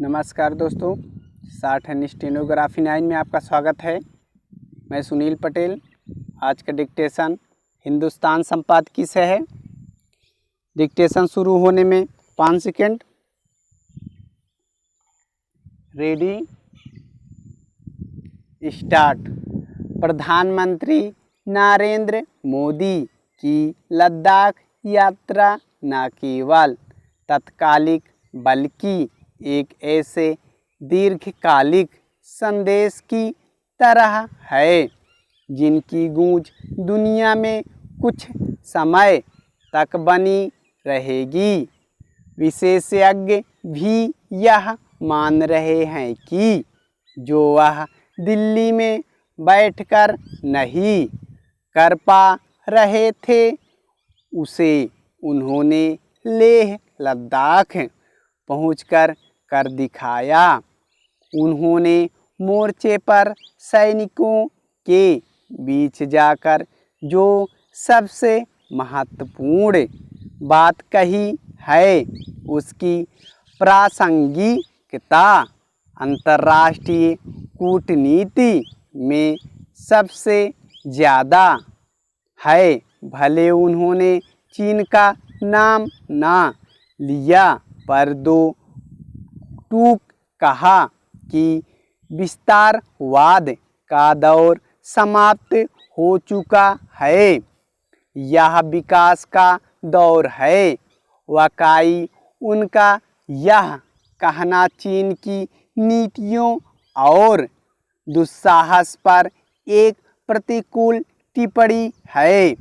नमस्कार दोस्तों, 60 स्टेनोग्राफी 9 में आपका स्वागत है। मैं सुनील पटेल। आज का डिक्टेशन हिंदुस्तान संपादकीय से है। डिक्टेशन शुरू होने में 5 सेकंड। Ready, start. प्रधानमंत्री नरेंद्र मोदी की लद्दाख यात्रा न केवल तत्कालिक बल्कि एक ऐसे दीर्घकालिक संदेश की तरह है जिनकी गूंज दुनिया में कुछ समय तक बनी रहेगी। विशेषज्ञ भी यह मान रहे हैं कि जो वह दिल्ली में बैठकर नहीं कर पा रहे थे उसे उन्होंने लेह लद्दाख पहुंचकर कर दिखाया। उन्होंने मोर्चे पर सैनिकों के बीच जाकर जो सबसे महत्वपूर्ण बात कही है उसकी प्रासंगिकता अंतर्राष्ट्रीय कूटनीति में सबसे ज़्यादा है। भले उन्होंने चीन का नाम ना लिया पर दो टूक कहा कि विस्तारवाद का दौर समाप्त हो चुका है, यह विकास का दौर है। वाकई उनका यह कहना चीन की नीतियों और दुस्साहस पर एक प्रतिकूल टिप्पणी है।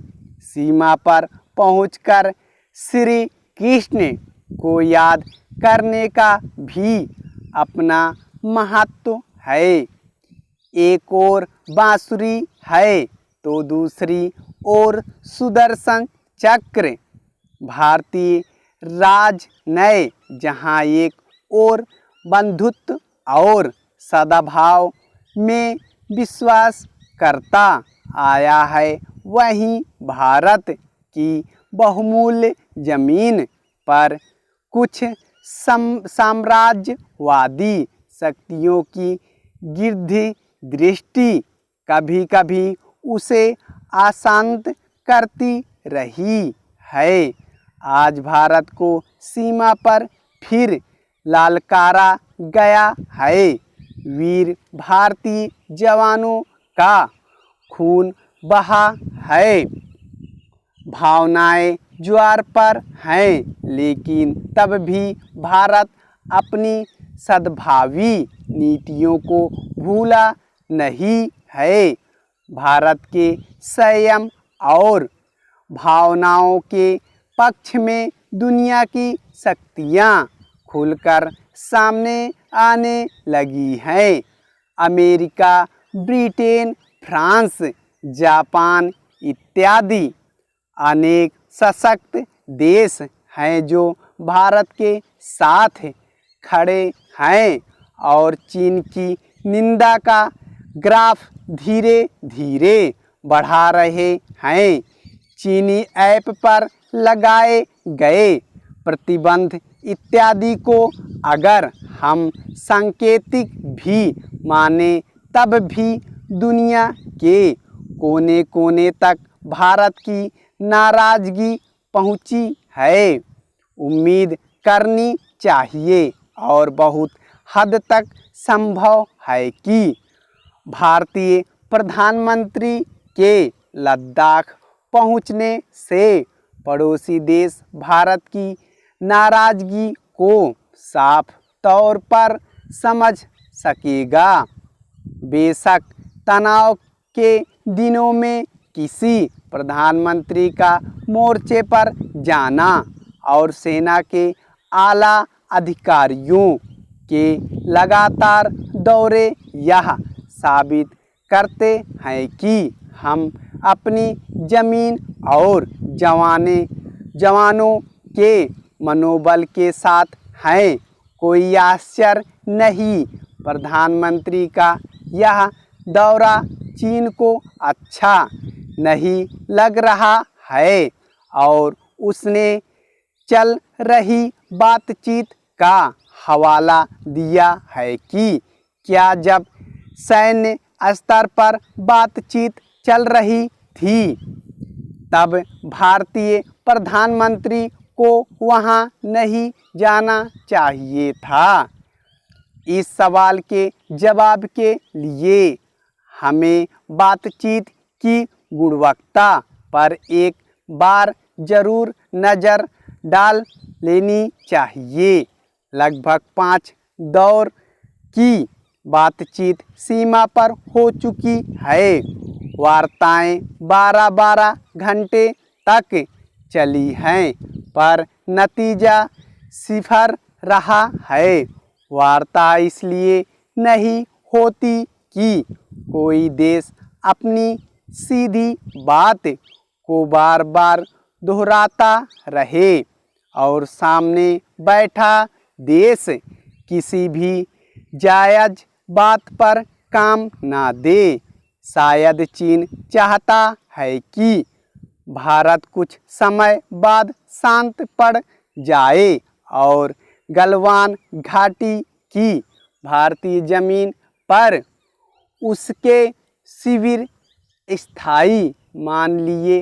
सीमा पर पहुंचकर श्री कृष्ण को याद करने का भी अपना महत्व है। एक और बांसुरी है तो दूसरी ओर सुदर्शन चक्र। भारतीय राजनय जहाँ एक और बंधुत्व और सद्भाव में विश्वास करता आया है, वहीं भारत की बहुमूल्य जमीन पर कुछ साम्राज्यवादी शक्तियों की गिरधी दृष्टि कभी कभी उसे अशांत करती रही है। आज भारत को सीमा पर फिर ललकारा गया है। वीर भारतीय जवानों का खून बहा है। भावनाएं ज्वार पर हैं, लेकिन तब भी भारत अपनी सद्भावी नीतियों को भूला नहीं है। भारत के संयम और भावनाओं के पक्ष में दुनिया की शक्तियां खुलकर सामने आने लगी हैं। अमेरिका, ब्रिटेन, फ्रांस, जापान इत्यादि अनेक सशक्त देश हैं जो भारत के साथ खड़े हैं और चीन की निंदा का ग्राफ धीरे धीरे बढ़ा रहे हैं। चीनी ऐप पर लगाए गए प्रतिबंध इत्यादि को अगर हम सांकेतिक भी माने तब भी दुनिया के कोने कोने तक भारत की नाराज़गी पहुंची है। उम्मीद करनी चाहिए और बहुत हद तक संभव है कि भारतीय प्रधानमंत्री के लद्दाख पहुंचने से पड़ोसी देश भारत की नाराज़गी को साफ तौर पर समझ सकेगा। बेशक तनाव के दिनों में किसी प्रधानमंत्री का मोर्चे पर जाना और सेना के आला अधिकारियों के लगातार दौरे यह साबित करते हैं कि हम अपनी ज़मीन और जवानों के मनोबल के साथ हैं। कोई आश्चर्य नहीं, प्रधानमंत्री का यह दौरा चीन को अच्छा नहीं लग रहा है और उसने चल रही बातचीत का हवाला दिया है कि क्या जब सैन्य स्तर पर बातचीत चल रही थी तब भारतीय प्रधानमंत्री को वहां नहीं जाना चाहिए था। इस सवाल के जवाब के लिए हमें बातचीत की गुणवत्ता पर एक बार जरूर नज़र डाल लेनी चाहिए। लगभग 5 दौर की बातचीत सीमा पर हो चुकी है। वार्ताएं 12-12 घंटे तक चली हैं पर नतीजा सिफर रहा है। वार्ता इसलिए नहीं होती कि कोई देश अपनी सीधी बात को बार बार दोहराता रहे और सामने बैठा देश किसी भी जायज़ बात पर काम ना दे। शायद चीन चाहता है कि भारत कुछ समय बाद शांत पड़ जाए और गलवान घाटी की भारतीय ज़मीन पर उसके शिविर स्थायी मान लिए